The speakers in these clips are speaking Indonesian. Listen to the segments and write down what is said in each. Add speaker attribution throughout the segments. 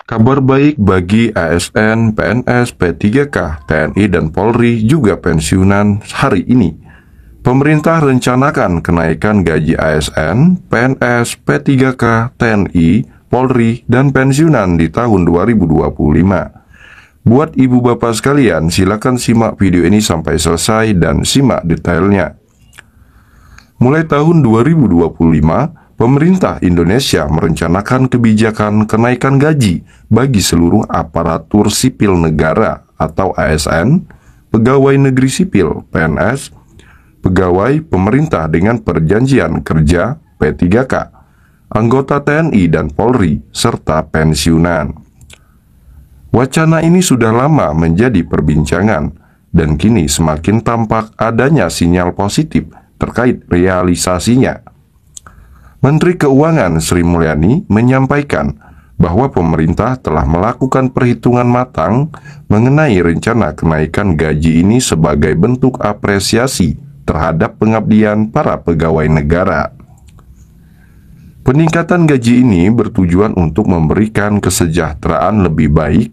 Speaker 1: Kabar baik bagi ASN, PNS, P3K, TNI, dan Polri juga pensiunan hari ini. Pemerintah rencanakan kenaikan gaji ASN, PNS, P3K, TNI, Polri, dan pensiunan di tahun 2025. Buat ibu bapak sekalian, silakan simak video ini sampai selesai dan simak detailnya. Mulai tahun 2025, pemerintah Indonesia merencanakan kebijakan kenaikan gaji bagi seluruh aparatur sipil negara atau ASN, pegawai negeri sipil (PNS), pegawai pemerintah dengan perjanjian kerja (P3K), anggota TNI dan Polri, serta pensiunan. Wacana ini sudah lama menjadi perbincangan dan kini semakin tampak adanya sinyal positif terkait realisasinya. Menteri Keuangan Sri Mulyani menyampaikan bahwa pemerintah telah melakukan perhitungan matang mengenai rencana kenaikan gaji ini sebagai bentuk apresiasi terhadap pengabdian para pegawai negara. Peningkatan gaji ini bertujuan untuk memberikan kesejahteraan lebih baik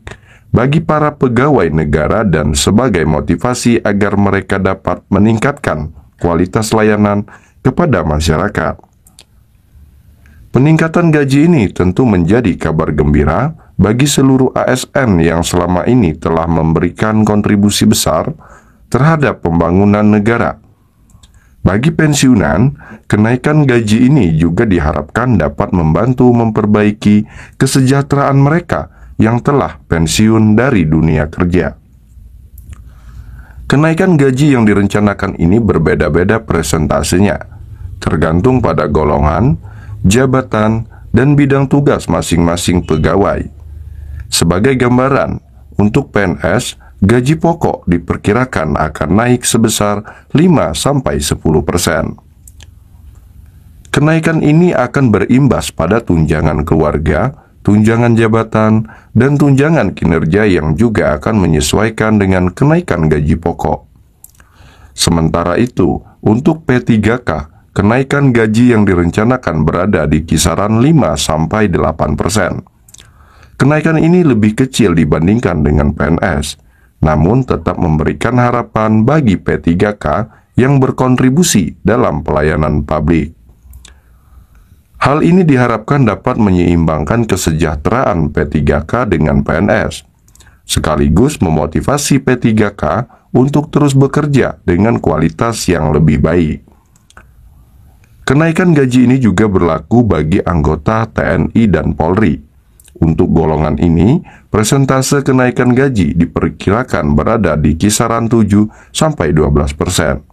Speaker 1: bagi para pegawai negara dan sebagai motivasi agar mereka dapat meningkatkan kualitas layanan kepada masyarakat. Peningkatan gaji ini tentu menjadi kabar gembira bagi seluruh ASN yang selama ini telah memberikan kontribusi besar terhadap pembangunan negara. Bagi pensiunan, kenaikan gaji ini juga diharapkan dapat membantu memperbaiki kesejahteraan mereka yang telah pensiun dari dunia kerja. Kenaikan gaji yang direncanakan ini berbeda-beda presentasenya, tergantung pada golongan, jabatan, dan bidang tugas masing-masing pegawai. Sebagai gambaran, untuk PNS, gaji pokok diperkirakan akan naik sebesar 5-10%. Kenaikan ini akan berimbas pada tunjangan keluarga, tunjangan jabatan, dan tunjangan kinerja yang juga akan menyesuaikan dengan kenaikan gaji pokok. Sementara itu, untuk P3K, kenaikan gaji yang direncanakan berada di kisaran 5-8%. Kenaikan ini lebih kecil dibandingkan dengan PNS, namun tetap memberikan harapan bagi P3K yang berkontribusi dalam pelayanan publik. Hal ini diharapkan dapat menyeimbangkan kesejahteraan P3K dengan PNS, sekaligus memotivasi P3K untuk terus bekerja dengan kualitas yang lebih baik. Kenaikan gaji ini juga berlaku bagi anggota TNI dan Polri. Untuk golongan ini, persentase kenaikan gaji diperkirakan berada di kisaran 7-12%.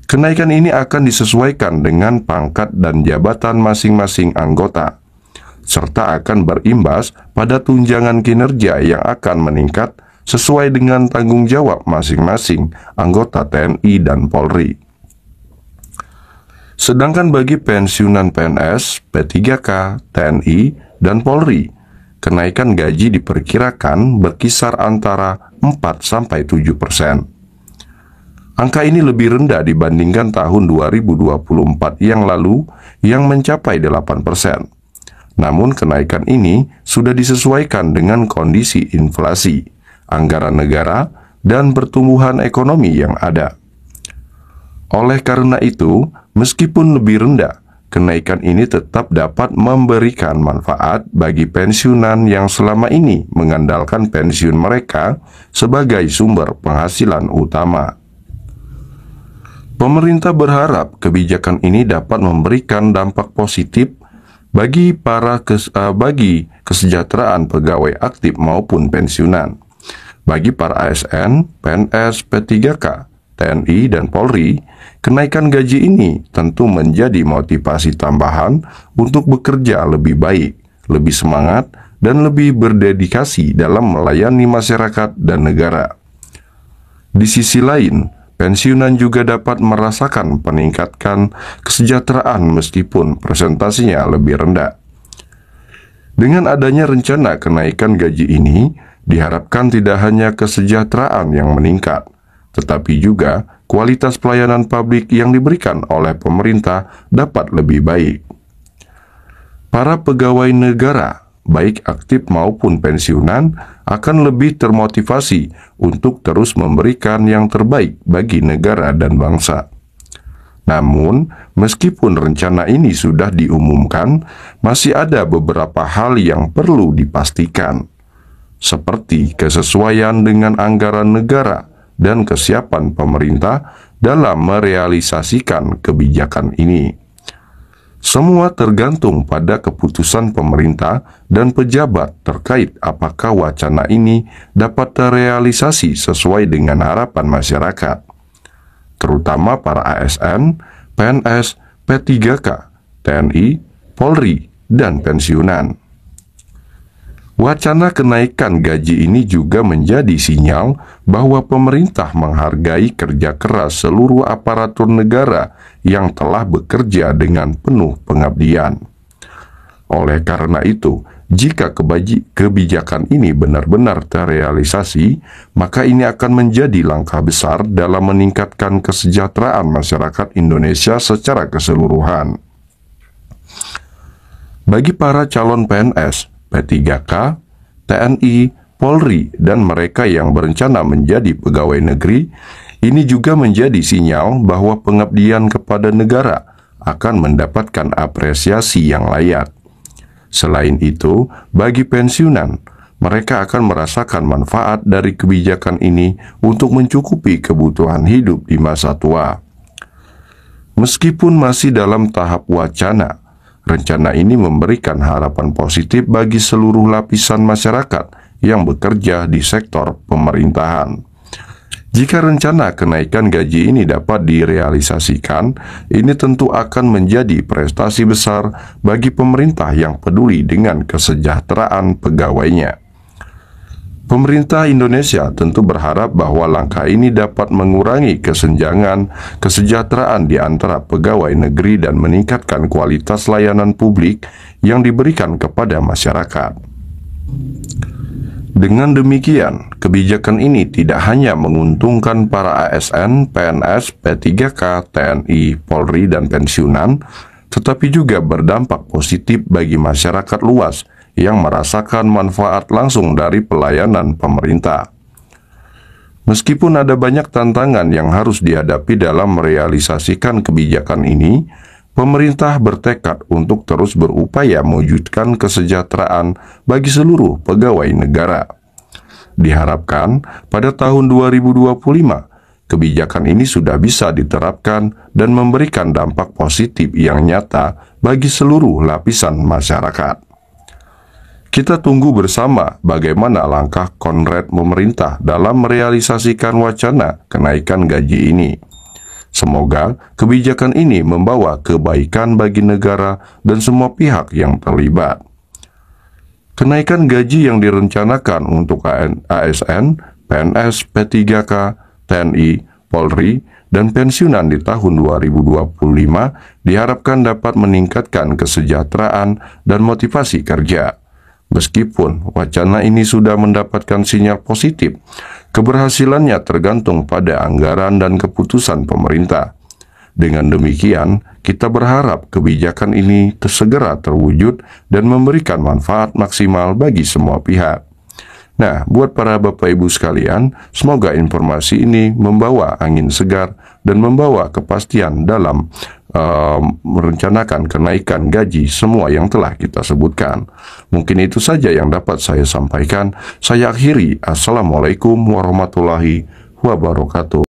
Speaker 1: Kenaikan ini akan disesuaikan dengan pangkat dan jabatan masing-masing anggota, serta akan berimbas pada tunjangan kinerja yang akan meningkat sesuai dengan tanggung jawab masing-masing anggota TNI dan Polri. Sedangkan bagi pensiunan PNS, P3K, TNI, dan Polri, kenaikan gaji diperkirakan berkisar antara 4-7%. Angka ini lebih rendah dibandingkan tahun 2024 yang lalu yang mencapai 8%. Namun kenaikan ini sudah disesuaikan dengan kondisi inflasi, anggaran negara, dan pertumbuhan ekonomi yang ada. Oleh karena itu, meskipun lebih rendah, kenaikan ini tetap dapat memberikan manfaat bagi pensiunan yang selama ini mengandalkan pensiun mereka sebagai sumber penghasilan utama. Pemerintah berharap kebijakan ini dapat memberikan dampak positif bagi kesejahteraan pegawai aktif maupun pensiunan. Bagi para ASN, PNS, P3K, TNI, dan Polri, kenaikan gaji ini tentu menjadi motivasi tambahan untuk bekerja lebih baik, lebih semangat, dan lebih berdedikasi dalam melayani masyarakat dan negara. Di sisi lain, pensiunan juga dapat merasakan peningkatan kesejahteraan meskipun presentasinya lebih rendah. Dengan adanya rencana kenaikan gaji ini, diharapkan tidak hanya kesejahteraan yang meningkat, tetapi juga kualitas pelayanan publik yang diberikan oleh pemerintah dapat lebih baik. Para pegawai negara baik aktif maupun pensiunan, akan lebih termotivasi untuk terus memberikan yang terbaik bagi negara dan bangsa. Namun, meskipun rencana ini sudah diumumkan, masih ada beberapa hal yang perlu dipastikan, seperti kesesuaian dengan anggaran negara dan kesiapan pemerintah dalam merealisasikan kebijakan ini. Semua tergantung pada keputusan pemerintah dan pejabat terkait apakah wacana ini dapat terrealisasi sesuai dengan harapan masyarakat, terutama para ASN, PNS, P3K, TNI, Polri, dan pensiunan. Wacana kenaikan gaji ini juga menjadi sinyal bahwa pemerintah menghargai kerja keras seluruh aparatur negara yang telah bekerja dengan penuh pengabdian. Oleh karena itu, jika kebijakan ini benar-benar terrealisasi, maka ini akan menjadi langkah besar dalam meningkatkan kesejahteraan masyarakat Indonesia secara keseluruhan. Bagi para calon PNS, P3K, TNI, Polri, dan mereka yang berencana menjadi pegawai negeri, ini juga menjadi sinyal bahwa pengabdian kepada negara akan mendapatkan apresiasi yang layak. Selain itu, bagi pensiunan, mereka akan merasakan manfaat dari kebijakan ini untuk mencukupi kebutuhan hidup di masa tua. Meskipun masih dalam tahap wacana, rencana ini memberikan harapan positif bagi seluruh lapisan masyarakat yang bekerja di sektor pemerintahan. Jika rencana kenaikan gaji ini dapat direalisasikan, ini tentu akan menjadi prestasi besar bagi pemerintah yang peduli dengan kesejahteraan pegawainya. Pemerintah Indonesia tentu berharap bahwa langkah ini dapat mengurangi kesenjangan kesejahteraan di antara pegawai negeri dan meningkatkan kualitas layanan publik yang diberikan kepada masyarakat. Dengan demikian, kebijakan ini tidak hanya menguntungkan para ASN, PNS, P3K, TNI, Polri, dan pensiunan, tetapi juga berdampak positif bagi masyarakat luas yang merasakan manfaat langsung dari pelayanan pemerintah. Meskipun ada banyak tantangan yang harus dihadapi dalam merealisasikan kebijakan ini, pemerintah bertekad untuk terus berupaya mewujudkan kesejahteraan bagi seluruh pegawai negara. Diharapkan pada tahun 2025, kebijakan ini sudah bisa diterapkan dan memberikan dampak positif yang nyata bagi seluruh lapisan masyarakat. Kita tunggu bersama bagaimana langkah konkret pemerintah dalam merealisasikan wacana kenaikan gaji ini. Semoga kebijakan ini membawa kebaikan bagi negara dan semua pihak yang terlibat. Kenaikan gaji yang direncanakan untuk ASN, PNS, P3K, TNI, Polri, dan pensiunan di tahun 2025 diharapkan dapat meningkatkan kesejahteraan dan motivasi kerja. Meskipun wacana ini sudah mendapatkan sinyal positif, keberhasilannya tergantung pada anggaran dan keputusan pemerintah. Dengan demikian, kita berharap kebijakan ini segera terwujud dan memberikan manfaat maksimal bagi semua pihak. Nah, buat para Bapak Ibu sekalian, semoga informasi ini membawa angin segar dan membawa kepastian dalam merencanakan kenaikan gaji semua yang telah kita sebutkan. Mungkin itu saja yang dapat saya sampaikan. Saya akhiri. Assalamualaikum warahmatullahi wabarakatuh.